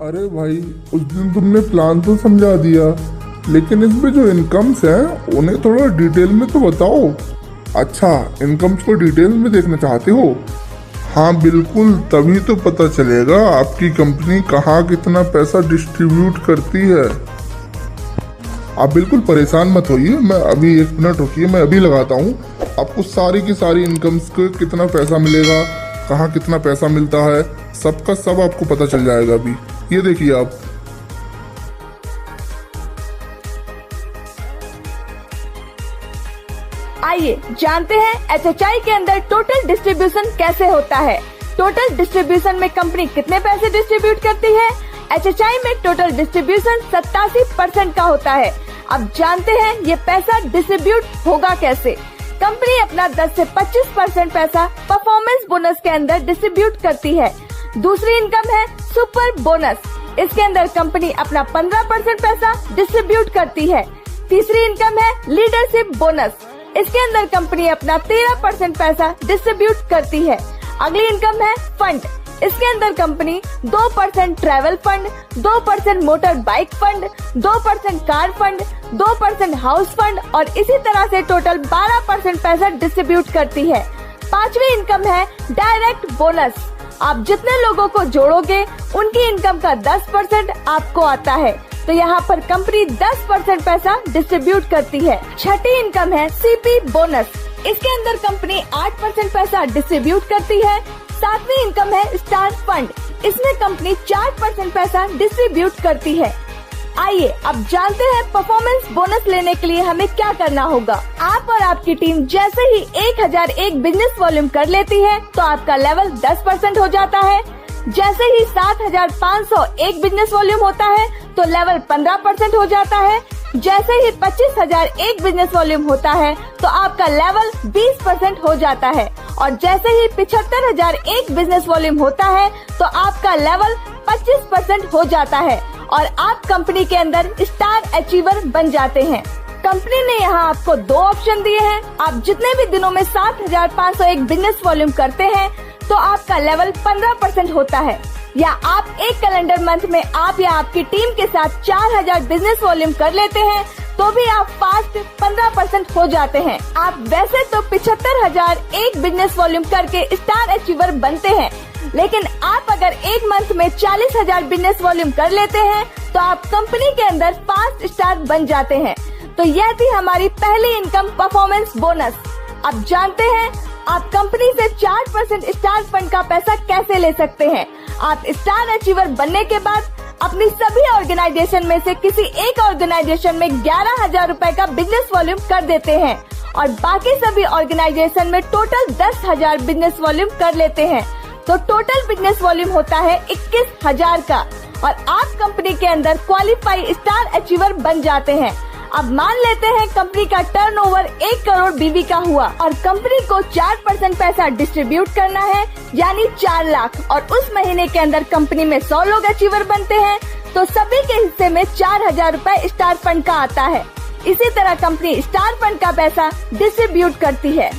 अरे भाई, उस दिन तुमने प्लान तो समझा दिया, लेकिन इसमें जो इनकम्स हैं उन्हें थोड़ा डिटेल में तो बताओ। अच्छा, इनकम्स को डिटेल में देखना चाहते हो? हाँ बिल्कुल, तभी तो पता चलेगा आपकी कंपनी कहाँ कितना पैसा डिस्ट्रीब्यूट करती है। आप बिल्कुल परेशान मत होइए, मैं अभी 1 मिनट रुकिए, मैं अभी लगाता हूँ। आपको सारी की सारी इनकम्स को कितना पैसा मिलेगा, कहाँ कितना पैसा मिलता है, सबका सब आपको पता चल जाएगा। अभी ये देखिए आप। आइए जानते हैं HHI के अंदर टोटल डिस्ट्रीब्यूशन कैसे होता है। टोटल डिस्ट्रीब्यूशन में कंपनी कितने पैसे डिस्ट्रीब्यूट करती है। HHI में टोटल डिस्ट्रीब्यूशन 87% का होता है। अब जानते हैं ये पैसा डिस्ट्रीब्यूट होगा कैसे। कंपनी अपना 10 से 25% पैसा परफॉर्मेंस बोनस के अंदर डिस्ट्रीब्यूट करती है। दूसरी इनकम है सुपर बोनस, इसके अंदर कंपनी अपना 15% पैसा डिस्ट्रीब्यूट करती है। तीसरी इनकम है लीडरशिप बोनस, इसके अंदर कंपनी अपना 13% पैसा डिस्ट्रीब्यूट करती है। अगली इनकम है फंड, इसके अंदर company 2% travel fund, 2% motor bike fund, 2% car fund, 2% house fund और इसी तरह से टोटल 12% पैसा डिस्ट्रीब्यूट करती है। पांचवी इनकम है डायरेक्ट बोनस, आप जितने लोगों को जोड़ोगे उनकी इनकम का 10% आपको आता है, तो यहाँ पर कंपनी 10% पैसा डिस्ट्रीब्यूट करती है। छठी इनकम है CP बोनस, इसके अंदर कंपनी 8% पैसा डिस्ट्रीब्यूट करती है। सातवीं इनकम है स्टार फंड, इसमें कंपनी 4% पैसा डिस्ट्रीब्यूट करती है। आइए अब जानते हैं परफॉर्मेंस बोनस लेने के लिए हमें क्या करना होगा। आप और आपकी टीम जैसे ही 1001 बिजनेस वॉल्यूम कर लेती है तो आपका लेवल 10% हो जाता है। जैसे ही 7501 बिजनेस वॉल्यूम होता है तो लेवल 15% हो जाता है। जैसे ही 25001 बिजनेस वॉल्यूम होता है तो आपका लेवल 20% हो जाता है और जैसे ही 75001 बिजनेस वॉल्यूम होता है तो आपका लेवल 25% हो जाता है और आप कंपनी के अंदर स्टार अचीवर बन जाते हैं। कंपनी ने यहाँ आपको 2 ऑप्शन दिए हैं। आप जितने भी दिनों में 7501 बिजनेस वॉल्यूम करते हैं तो आपका लेवल 15% होता है, या आप एक कैलेंडर मंथ में आप या आपकी टीम के साथ 4000 बिजनेस वॉल्यूम कर लेते हैं तो भी आप फास्ट 15% हो जाते हैं। आप वैसे तो 75001 बिजनेस वॉल्यूम करके स्टार अचीवर बनते हैं, लेकिन आप अगर एक मंथ में 40000 बिजनेस वॉल्यूम कर लेते हैं तो आप कंपनी के अंदर 5 स्टार बन जाते हैं। तो यह थी हमारी पहली इनकम परफॉर्मेंस बोनस। अब जानते हैं आप कंपनी से 4% स्टार फंड का पैसा कैसे ले सकते हैं। आप स्टार अचीवर बनने के बाद अपनी सभी ऑर्गेनाइजेशन में से किसी एक ऑर्गेनाइजेशन में 11000 रुपए का बिजनेस वॉल्यूम कर देते हैं और बाकी सभी ऑर्गेनाइजेशन में टोटल 10000 बिजनेस वॉल्यूम कर लेते हैं, तो टोटल बिजनेस वॉल्यूम होता है 21000 का और आप कंपनी के अंदर क्वालिफाई स्टार अचीवर बन जाते हैं। अब मान लेते हैं कंपनी का टर्नओवर 1 करोड़ BV का हुआ और कंपनी को 4% पैसा डिस्ट्रीब्यूट करना है, यानी 4 लाख, और उस महीने के अंदर कंपनी में 100 लोग अचीवर बनते हैं तो सभी के हिस्से में 4000 रुपए स्टार फंड का आता है। इसी तरह कंपनी स्टार फंड का पैसा डिस्ट्रीब्यूट करती है।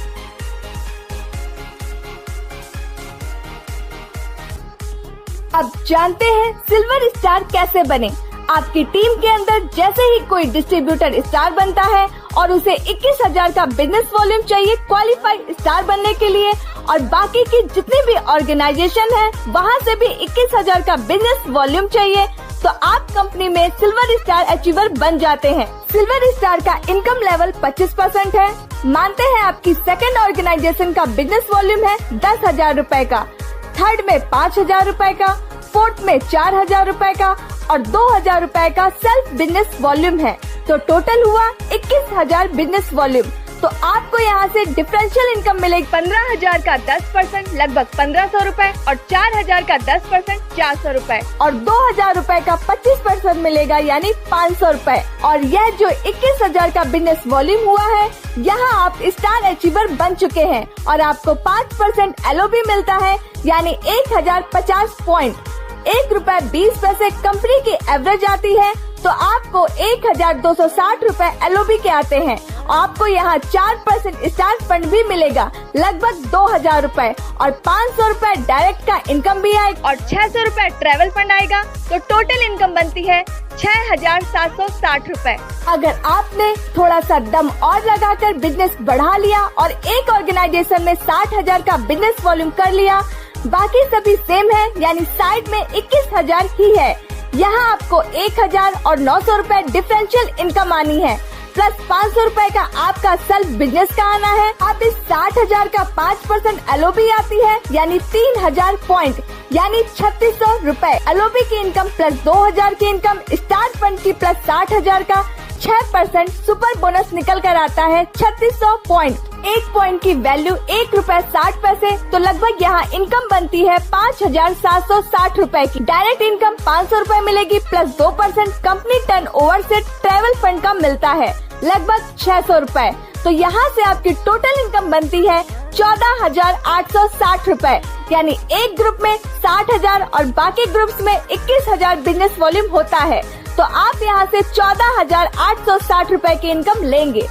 अब जानते हैं सिल्वर स्टार कैसे बने। आपकी टीम के अंदर जैसे ही कोई डिस्ट्रीब्यूटर स्टार बनता है और उसे 21000 का बिजनेस वॉल्यूम चाहिए क्वालिफाइड स्टार बनने के लिए और बाकी की जितनी भी ऑर्गेनाइजेशन है वहाँ से भी 21000 का बिजनेस वॉल्यूम चाहिए, तो आप कंपनी में सिल्वर स्टार अचीवर बन जाते हैं। सिल्वर स्टार का इनकम लेवल 25% है। मानते हैं आपकी सेकंड ऑर्गेनाइजेशन का बिजनेस वॉल्यूम है 10000 रुपए का, थर्ड में 5000 रुपए का, फोर्थ में 4000 रुपए का और 2000 रुपए का सेल्फ बिजनेस वॉल्यूम है, तो टोटल हुआ 21000 बिजनेस वॉल्यूम। तो आपको यहाँ से डिफरेंशियल इनकम मिलेगी 15000 का 10% लगभग 1500 रुपए और 4000 का 10% 400 रुपए और 2000 रुपए का 25% मिलेगा यानी 500 रुपए। और यह जो 21000 का बिजनेस वॉल्यूम हुआ है, यहाँ आप स्टार अचीवर बन चुके हैं और आपको 5% LOB मिलता है यानी 1050 पॉइंट। 1 रुपए 20 पैसे कंपनी की एवरेज आती है तो आपको 1260 रुपए LOB के आते हैं आपको यहाँ 4% स्टार्ट फंड भी मिलेगा, लगभग 2000 रूपए, और 500 रूपए डायरेक्ट का इनकम भी आएगा और 600 रूपए ट्रेवल फंड आएगा। तो टोटल इनकम बनती है 6760 रूपए। अगर आपने थोड़ा सा दम और लगाकर बिजनेस बढ़ा लिया और एक ऑर्गेनाइजेशन में 60,000 का बिजनेस वॉल्यूम कर लिया, बाकी सभी सेम है, यानी साइड में 21,000 ही है। यहाँ आपको 1000 और 900 रूपए डिफरेंशियल इनकम आनी है, प्लस 500 रूपए का आपका सेल्फ बिजनेस का आना है। अब इस 60,000 का 5% LOB आती है, यानी 3000 पॉइंट, यानी 3600 रूपए LOB की इनकम, प्लस 2000 की इनकम स्टार्ट फंड की, प्लस 60,000 का 6% सुपर बोनस निकल कर आता है 3600 पॉइंट। एक पॉइंट की वैल्यू 1 रूपए 60 पैसे, तो लगभग यहाँ इनकम बनती है 5760 रूपए की। डायरेक्ट इनकम 500 रूपए मिलेगी, प्लस 2% कंपनी टर्नओवर से ट्रेवल फंड का मिलता है, लगभग 600 रूपए। तो यहाँ से आपकी टोटल इनकम बनती है 14,860 रूपए, यानी एक ग्रुप में 60,000 और बाकी ग्रुप्स में 21,000 बिजनेस वॉल्यूम होता है। तो आप यहाँ से 14,860 रूपए की इनकम लेंगे।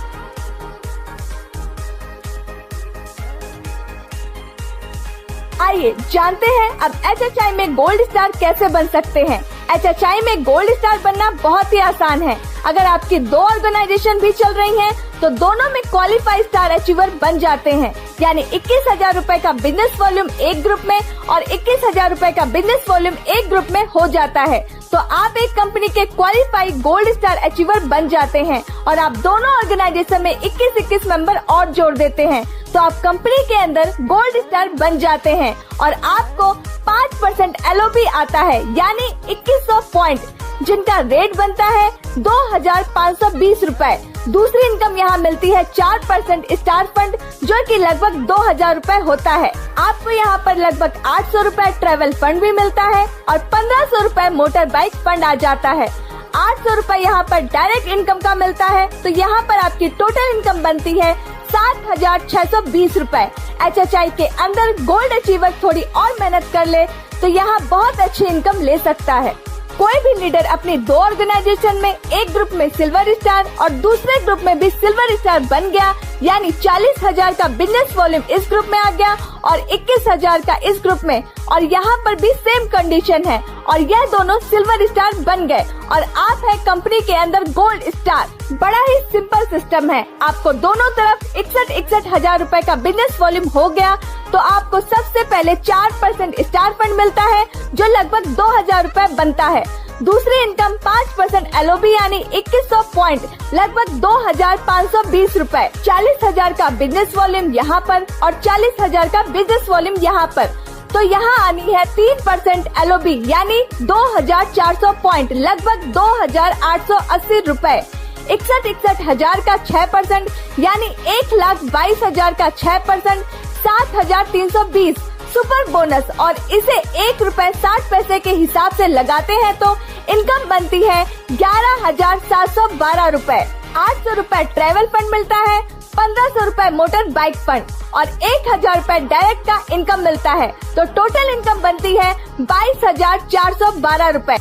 आइए जानते हैं अब HHI में गोल्ड स्टार कैसे बन सकते हैं। HHI में गोल्ड स्टार बनना बहुत ही आसान है। अगर आपकी 2 ऑर्गेनाइजेशन भी चल रही हैं, तो दोनों में क्वालिफाइड स्टार अचीवर बन जाते हैं, यानी 21,000 रूपए का बिजनेस वॉल्यूम एक ग्रुप में और 21,000 रूपए का बिजनेस वॉल्यूम एक ग्रुप में हो जाता है। तो आप एक कंपनी के क्वालिफाइड गोल्ड स्टार अचीवर बन जाते हैं और आप दोनों ऑर्गेनाइजेशन में 21 मेंबर और जोड़ देते हैं, तो आप कंपनी के अंदर गोल्ड स्टार बन जाते हैं और आपको 5% LOB आता है, यानी 2100 पॉइंट, जिनका रेट बनता है 2520 रूपए। दूसरी इनकम यहाँ मिलती है 4% स्टार फंड, जो कि लगभग 2000 रूपए होता है। आपको यहाँ पर लगभग 800 रूपए ट्रेवल फंड भी मिलता है और 1500 रूपए मोटर बाइक फंड आ जाता है। 800 रूपए यहाँ पर डायरेक्ट इनकम का मिलता है, तो यहाँ पर आपकी टोटल इनकम बनती है 7620 रूपए। HHI के अंदर गोल्ड अचीवर थोड़ी और मेहनत कर ले तो यहाँ बहुत अच्छी इनकम ले सकता है। कोई भी लीडर अपनी 2 ऑर्गेनाइजेशन में एक ग्रुप में सिल्वर स्टार और दूसरे ग्रुप में भी सिल्वर स्टार बन गया, यानी 40,000 का बिजनेस वॉल्यूम इस ग्रुप में आ गया और 21,000 का इस ग्रुप में, और यहाँ पर भी सेम कंडीशन है और यह दोनों सिल्वर स्टार बन गए और आप है कंपनी के अंदर गोल्ड स्टार। बड़ा ही सिंपल सिस्टम है। आपको दोनों तरफ 61,000 रूपए का बिजनेस वॉल्यूम हो गया, तो आपको सबसे पहले 4% स्टार फंड मिलता है, जो लगभग 2000 रूपए बनता है। दूसरी इनकम 5% LOB, यानी 2100 पॉइंट, लगभग 2520 रूपए। 40,000 का बिजनेस वॉल्यूम यहाँ पर और 40,000 का बिजनेस वॉल्यूम यहाँ पर, तो यहाँ आनी है 3% LOB, यानी 2400 पॉइंट, लगभग 2880 रूपए। 61,000 का 6%, यानी 1,22,000 का 6%, 7,320 सुपर बोनस, और इसे 1 रूपए 60 पैसे के हिसाब से लगाते हैं तो इनकम बनती है 11,712 रूपए। 800 रूपए ट्रेवल फंड मिलता है, 1500 रूपए मोटर बाइक फंड और 1,000 रूपए डायरेक्ट का इनकम मिलता है, तो टोटल इनकम बनती है 22,412 रूपए।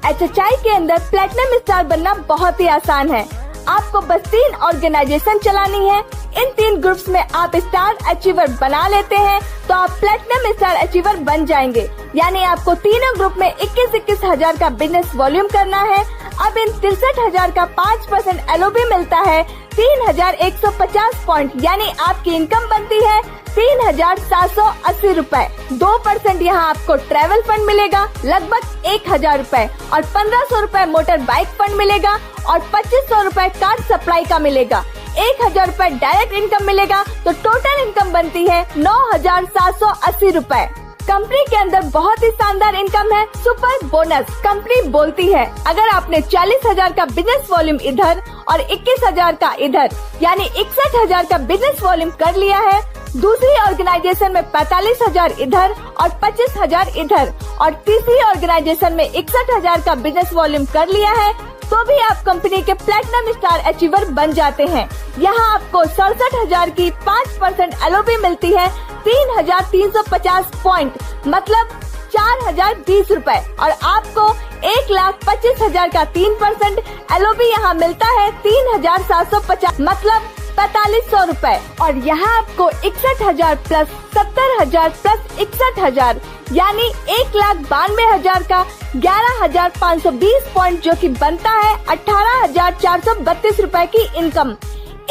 HHI के अंदर प्लेटिनम स्टार बनना बहुत ही आसान है। आपको बस 3 ऑर्गेनाइजेशन चलानी है। इन 3 ग्रुप्स में आप स्टार अचीवर बना लेते हैं, तो आप प्लेटिनम स्टार अचीवर बन जाएंगे, यानी आपको तीनों ग्रुप में 21,000 का बिजनेस वॉल्यूम करना है। अब इन 63,000 का 5% LOB मिलता है 3,150 पॉइंट, यानी आपकी इनकम बनती है 3,780 रूपए। 2% यहाँ आपको ट्रेवल फंड मिलेगा, लगभग 1,000 रूपए, और 1500 रूपए मोटर बाइक फंड मिलेगा और 2500 रूपए कार सप्लाई का मिलेगा। 1,000 रूपए डायरेक्ट इनकम मिलेगा, तो टोटल इनकम बनती है 9,780 रूपए। कंपनी के अंदर बहुत ही शानदार इनकम है, सुपर बोनस। कंपनी बोलती है अगर आपने 40,000 का बिजनेस वॉल्यूम इधर और 21,000 का इधर, यानी 61,000 का बिजनेस वॉल्यूम कर लिया है, दूसरी ऑर्गेनाइजेशन में 45,000 इधर और 25,000 इधर, और तीसरी ऑर्गेनाइजेशन में 61,000 का बिजनेस वॉल्यूम कर लिया है, तो भी आप कंपनी के प्लेटिनम स्टार अचीवर बन जाते हैं। यहाँ आपको 67,000 की 5% LOB मिलती है, 3,350 पॉइंट, मतलब 4,020 रूपए और आपको 1,25,000 का 3% LOB यहाँ मिलता है 3,750 मतलब 4,500 रूपए और यहाँ आपको 61,000 प्लस 70,000 प्लस 61,000 यानी 1,92,000 का 11,520 पॉइंट जो कि बनता है 18,432 रूपए की इनकम।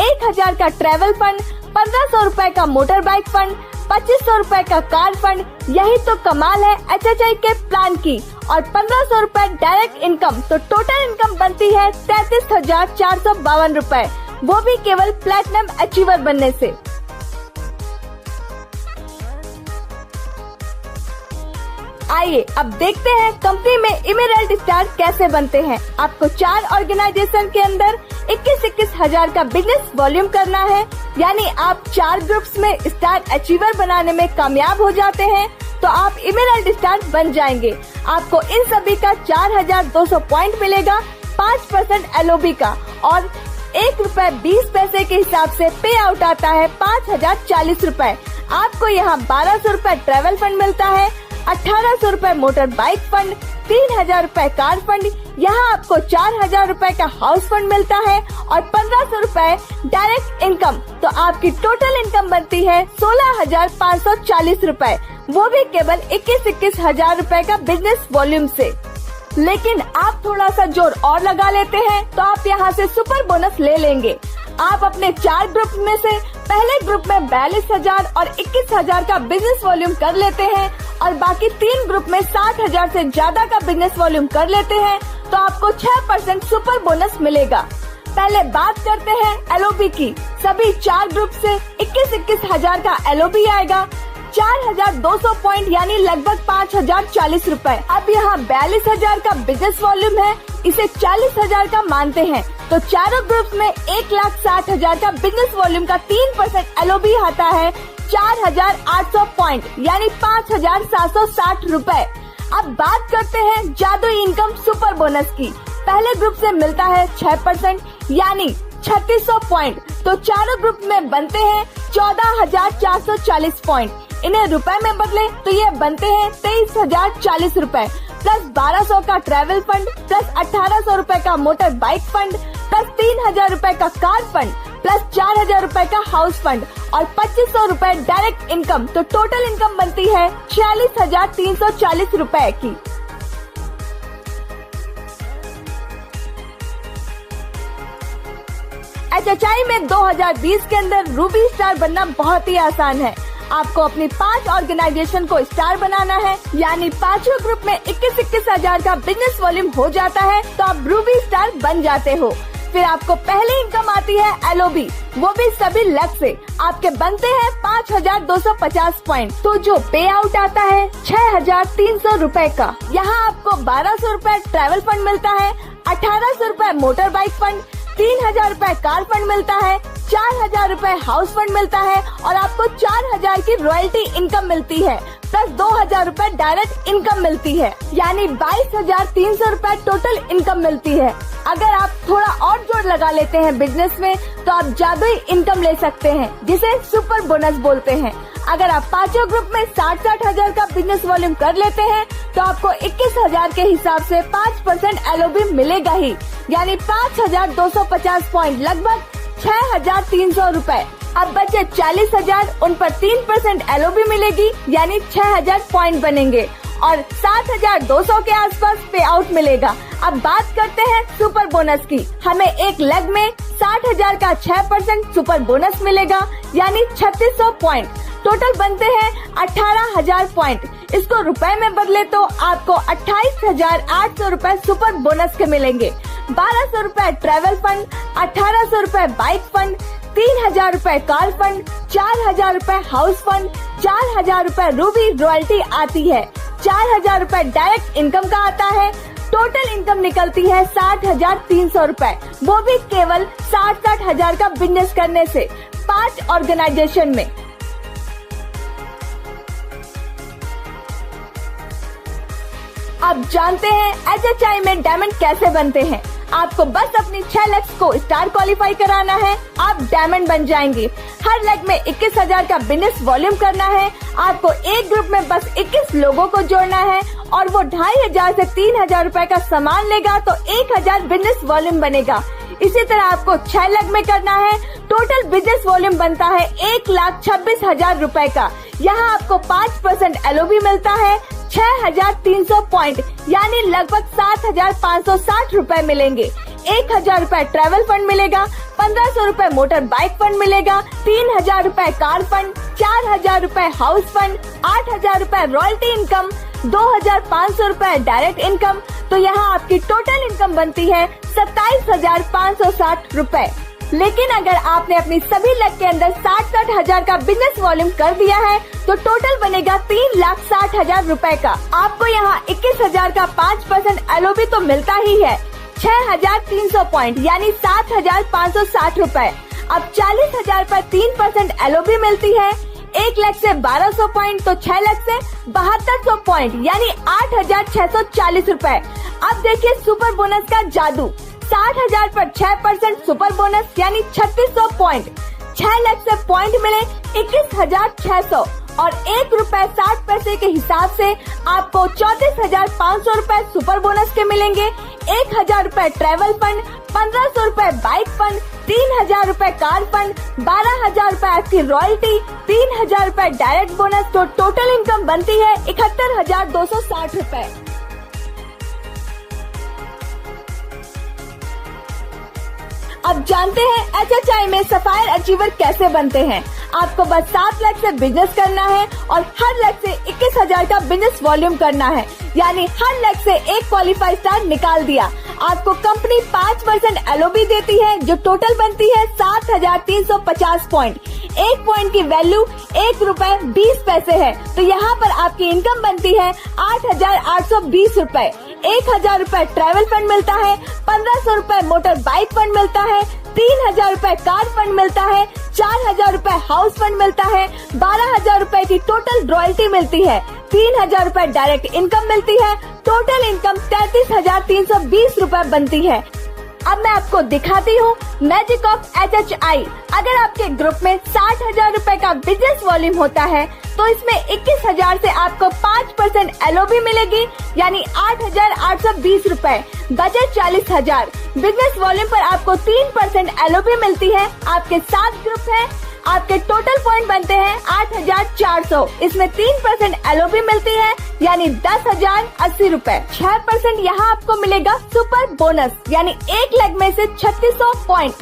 1,000 का ट्रेवल फंड, 1,500 रूपए का मोटर बाइक फंड, 2,500 रूपए का कार फंड, यही तो कमाल है HHI के प्लान की और 1,500 रूपए डायरेक्ट इनकम, तो टोटल इनकम बनती है 33,452 रूपए, वो भी केवल प्लेटिनम अचीवर बनने से। आइए अब देखते हैं कंपनी में इमेरल्ड स्टार कैसे बनते हैं। आपको 4 ऑर्गेनाइजेशन के अंदर 21-21 हजार का बिजनेस वॉल्यूम करना है, यानी आप 4 ग्रुप्स में स्टार अचीवर बनाने में कामयाब हो जाते हैं तो आप इमेरल्ड स्टार बन जाएंगे। आपको इन सभी का 4,200 पॉइंट मिलेगा, 5% LOB का और ₹1.20 के हिसाब से पे आउट आता है 5,040 रूपए। आपको यहाँ 1,200 रूपए ट्रेवल फंड मिलता है, 1,800 रूपए मोटर बाइक फंड, 3,000 रूपए कार फंड, यहाँ आपको 4,000 रूपए का हाउस फंड मिलता है और 1,500 रूपए डायरेक्ट इनकम, तो आपकी टोटल इनकम बनती है 16,540 रूपए, वो भी केवल 21-21 हजार रूपए का बिजनेस वॉल्यूम से। लेकिन आप थोड़ा सा जोर और लगा लेते हैं तो आप यहाँ से सुपर बोनस ले लेंगे। आप अपने 4 ग्रुप में से पहले ग्रुप में 42,000 और 21,000 का बिजनेस वॉल्यूम कर लेते हैं और बाकी 3 ग्रुप में 60,000 से ज्यादा का बिजनेस वॉल्यूम कर लेते हैं तो आपको 6% सुपर बोनस मिलेगा। पहले बात करते हैं LOB की। सभी 4 ग्रुप से 21-21 हजार का LOB आएगा, 4,200 पॉइंट यानी लगभग 5,040 रूपए। अब यहाँ 42,000 का बिजनेस वॉल्यूम है, इसे 40,000 का मानते हैं तो चारों ग्रुप्स में 1,60,000 का बिजनेस वॉल्यूम का 3% LOB आता है 4,800 पॉइंट यानी 5,760 रूपए। अब बात करते हैं जादुई इनकम सुपर बोनस की। पहले ग्रुप से मिलता है 6% यानी 3,600 पॉइंट, तो चारों ग्रुप में बनते हैं 14,440 पॉइंट। इन्हें रुपए में बदले तो ये बनते हैं 23,040 रूपए प्लस 1,200 का ट्रैवल फंड प्लस 1,800 रूपए का मोटर बाइक फंड प्लस 3,000 रूपए का कार फंड प्लस 4,000 रूपए का हाउस फंड और 2,500 रूपए डायरेक्ट इनकम, तो टोटल इनकम बनती है 46,340 रूपए की। HHI में 2020 के अंदर रूबी स्टार बनना बहुत ही आसान है। आपको अपनी 5 ऑर्गेनाइजेशन को स्टार बनाना है, यानी 5 ग्रुप में 21-21 हजार का बिजनेस वॉल्यूम हो जाता है तो आप रूबी स्टार बन जाते हो। फिर आपको पहले इनकम आती है LOB, वो भी सभी लक से। आपके बनते हैं 5,250 पॉइंट, तो जो पे आउट आता है 6,300 रूपए का। यहाँ आपको 1,200 रूपए ट्रैवल फंड मिलता है, 1,800 रूपए मोटर बाइक फंड, 3,000 रूपए कार फंड मिलता है, 4,000 रूपए हाउस फंड मिलता है और आपको 4,000 की रॉयल्टी इनकम मिलती है प्लस 2,000 रूपए डायरेक्ट इनकम मिलती है, यानी 22,300 रूपए टोटल इनकम मिलती है। अगर आप थोड़ा और जोर लगा लेते हैं बिजनेस में तो आप जादुई इनकम ले सकते हैं, जिसे सुपर बोनस बोलते हैं। अगर आप 5 ग्रुप में 60-60 हजार का बिजनेस वॉल्यूम कर लेते हैं तो आपको 21,000 के हिसाब से 5% LOB मिलेगा ही, यानी 5,250 पॉइंट लगभग 6,300 रूपए। अब बचे 40,000, उन पर 3% LOB मिलेगी यानी 6,000 पॉइंट बनेंगे और 7,200 के आसपास पे आउट मिलेगा। अब बात करते हैं सुपर बोनस की। हमें एक लेग में 60,000 का 6% सुपर बोनस मिलेगा यानी 3,600 पॉइंट। टोटल बनते हैं 18,000 पॉइंट। इसको रुपए में बदले तो आपको 28,800 रूपए सुपर बोनस के मिलेंगे। 1,200 रूपए ट्रेवल फंड, 1,800 रूपए बाइक फंड, 3,000 रूपए कार फंड, 4,000 रूपए हाउस फंड, 4,000 रूपए रूबी रॉयल्टी आती है, 4,000 रूपए डायरेक्ट इनकम का आता है। टोटल इनकम निकलती है 60,300 रूपए, वो भी केवल 60-60 हजार का बिजनेस करने से 5 ऑर्गेनाइजेशन में। अब जानते हैं HHI में डायमंड कैसे बनते हैं। आपको बस अपनी 6 लेग्स को स्टार क्वालिफाई कराना है, आप डायमंड बन जाएंगे। हर लेग में 21,000 का बिजनेस वॉल्यूम करना है। आपको एक ग्रुप में बस 21 लोगों को जोड़ना है और वो 2,500 से 3,000 रुपए का सामान लेगा तो 1,000 बिजनेस वॉल्यूम बनेगा। इसी तरह आपको 6 लेग में करना है। टोटल बिजनेस वॉल्यूम बनता है 1,26,000 रुपए का। यहाँ आपको 5% LOB मिलता है, 6,300 पॉइंट यानी लगभग 7,560 रुपए मिलेंगे। 1,000 रुपए ट्रैवल फंड मिलेगा, 1,500 रुपए मोटर बाइक फंड मिलेगा, 3,000 रुपए कार फंड, 4,000 रुपए हाउस फंड, 8,000 रुपए रॉयल्टी इनकम, 2,500 रुपए डायरेक्ट इनकम। तो यहाँ आपकी टोटल इनकम बनती है 27,560 रुपए। लेकिन अगर आपने अपनी सभी लेग के अंदर 60 हजार का बिजनेस वॉल्यूम कर दिया है तो टोटल बनेगा 3,60,000 रुपए का। आपको यहाँ 21,000 का 5% LOB तो मिलता ही है, 6,300 पॉइंट यानी 7,560 रुपए। अब 40,000 पर 3% LOB मिलती है। 1 लाख से 1,200 पॉइंट तो 6 लाख से 7,200 पॉइंट यानी 8,640 रुपए। अब देखिए सुपर बोनस का जादू। 60,000 पर 6% सुपर बोनस यानी 3,600 पॉइंट। 6 लाख से पॉइंट मिले 21,600 और 1 रुपए 60 पैसे के हिसाब से आपको 34,500 रुपए सुपर बोनस के मिलेंगे। 1,000 रुपए ट्रैवल फंड, 1,500 रुपए बाइक फंड, 3,000 रुपए कार फंड, 12,000 रुपए आपकी रॉयल्टी, 3,000 रुपए डायरेक्ट बोनस। तो टोटल इनकम बनती है 71,260 रुपए। अब जानते हैं HHI में सफायर अचीवर कैसे बनते हैं। आपको बस 7 लाख से बिजनेस करना है और हर लाख से 21,000 का बिजनेस वॉल्यूम करना है, यानी हर लाख से एक क्वालिफाई स्टार निकाल दिया। आपको कंपनी 5% LOB देती है जो टोटल बनती है 7,350 पॉइंट। 1 पॉइंट की वैल्यू 1 रुपए 20 पैसे है, तो यहाँ पर आपकी इनकम बनती है 8,820 रुपए। 1,000 रुपए ट्रैवल फंड मिलता है, 1,500 रुपए मोटर बाइक फंड मिलता है, 3,000 रुपए कार फंड मिलता है, 4,000 रुपए हाउस फंड मिलता है, 12,000 रुपए की टोटल रॉयल्टी मिलती है, 3,000 रुपए डायरेक्ट इनकम मिलती है। टोटल इनकम 33,320 रुपए बनती है। अब मैं आपको दिखाती हूँ मैजिक ऑफ HHI। अगर आपके ग्रुप में 60,000 रुपए का बिजनेस वॉल्यूम होता है तो इसमें 21,000 से आपको 5% LOB मिलेगी यानी 8,820 रुपए। बजट 40,000। बिजनेस वॉल्यूम पर आपको 3% LOB मिलती है। आपके 7 ग्रुप है, आपके टोटल पॉइंट बनते हैं 8,400। इसमें 3% LOB मिलती है यानी 10,080 रुपए। 6% यहाँ आपको मिलेगा सुपर बोनस यानी 1 लाख में से 3,600 पॉइंट।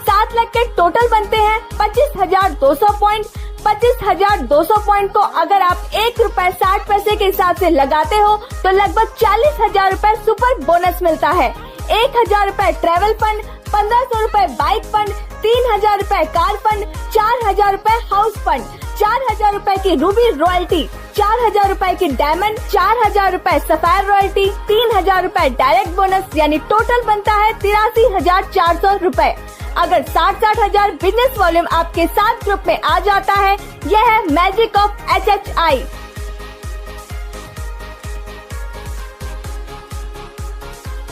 7 लाख के टोटल बनते हैं 25,200 पॉइंट। 25,200 पॉइंट को अगर आप 1 रुपए 60 पैसे के हिसाब से लगाते हो तो लगभग 40,000 रुपए सुपर बोनस मिलता है। 1,000 रुपए ट्रैवल फंड, 1,500 रुपए बाइक फंड, 3,000 रुपए कार फंड, 4,000 रुपए हाउस फंड, 4,000 रुपए की रूबी रॉयल्टी, 4,000 रुपए की डायमंड, 4,000 रुपए सफायर रॉयल्टी, 3,000 रुपए डायरेक्ट बोनस यानी टोटल बनता है 83,400 रुपए। अगर 60,000 बिजनेस वॉल्यूम आपके 7 ग्रुप में आ जाता है, यह है मैजिक ऑफ HHI।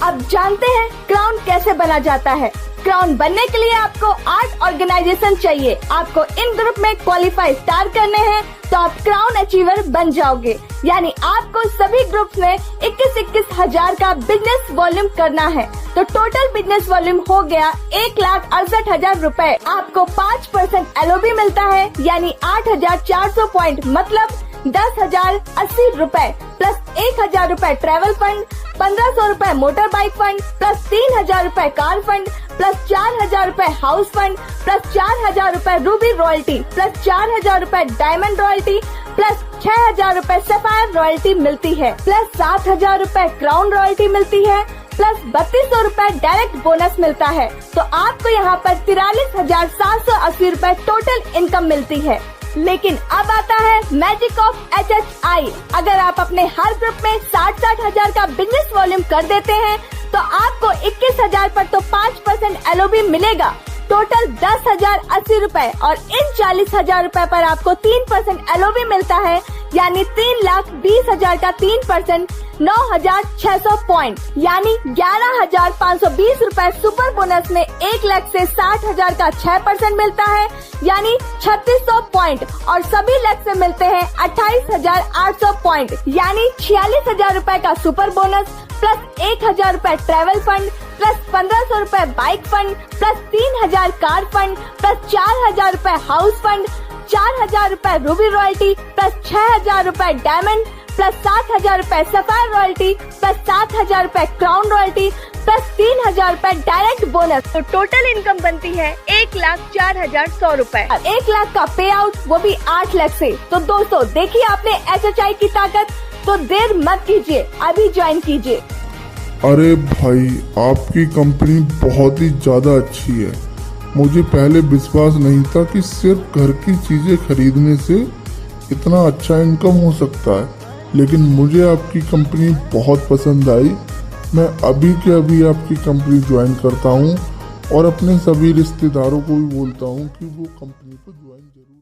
अब जानते हैं क्राउन कैसे बना जाता है। क्राउन बनने के लिए आपको 8 ऑर्गेनाइजेशन चाहिए। आपको इन ग्रुप में क्वालिफाई स्टार करने हैं तो आप क्राउन अचीवर बन जाओगे, यानी आपको सभी ग्रुप्स में 21,000 हजार का बिजनेस वॉल्यूम करना है। तो टोटल बिजनेस वॉल्यूम हो गया 1,68,000 रुपए। आपको 5% LOB मिलता है यानी 8,400 पॉइंट मतलब 10,080 रुपए प्लस 1,000 रुपए ट्रैवल फंड, 1,500 रुपए मोटर बाइक फंड प्लस 3,000 रुपए कार फंड प्लस 4,000 रुपए हाउस फंड प्लस 4,000 रुपए रूबी रॉयल्टी प्लस 4,000 रुपए डायमंड रॉयल्टी प्लस 6,000 रुपए सफायर रॉयल्टी मिलती है प्लस 7,000 रुपए क्राउन रॉयल्टी मिलती है प्लस 3,200 रुपए डायरेक्ट बोनस मिलता है। तो आपको यहाँ पर 43,780 रुपए टोटल इनकम मिलती है। लेकिन अब आता है मैजिक ऑफ HHI। अगर आप अपने हर ग्रुप में 60,000 हजार का बिजनेस वॉल्यूम कर देते हैं तो आपको 21,000 पर तो 5% LOB मिलेगा, टोटल 10,080 रुपए और इन 40,000 रुपए पर आपको 3% LOB मिलता है यानी 3,20,000 का 3% 9,600 पॉइंट यानी 11,520 रुपए सुपर बोनस में 1 लाख से 60,000 का 6% मिलता है यानी 3,600 पॉइंट और सभी लक से मिलते हैं 28,800 पॉइंट यानी 46,000 रुपए का सुपर बोनस प्लस 1,000 रुपए ट्रैवल फंड प्लस 1,500 रुपए bike fund plus 3,000 car fund plus 4,000 रुपए हाउस फंड 4,000 रुपए रूबी रॉयल्टी प्लस 6,000 रुपए डायमंड प्लस 7,000 रुपए सफायर रॉयल्टी प्लस 7,000 रुपए क्राउन रॉयल्टी प्लस 3,000 रुपए डायरेक्ट बोनस। तो टोटल इनकम बनती है 1,04,100 रुपए। 1 लाख का पे आउट वो भी 8 लाख से। तो दोस्तों देखिए आपने HHI की ताकत, तो देर मत कीजिए, अभी ज्वाइन कीजिए। अरे भाई, आपकी कंपनी बहुत ही ज़्यादा अच्छी है। मुझे पहले विश्वास नहीं था कि सिर्फ घर की चीज़ें खरीदने से इतना अच्छा इनकम हो सकता है, लेकिन मुझे आपकी कंपनी बहुत पसंद आई। मैं अभी के अभी आपकी कंपनी ज्वाइन करता हूँ और अपने सभी रिश्तेदारों को भी बोलता हूँ कि वो कंपनी को ज्वाइन जरूर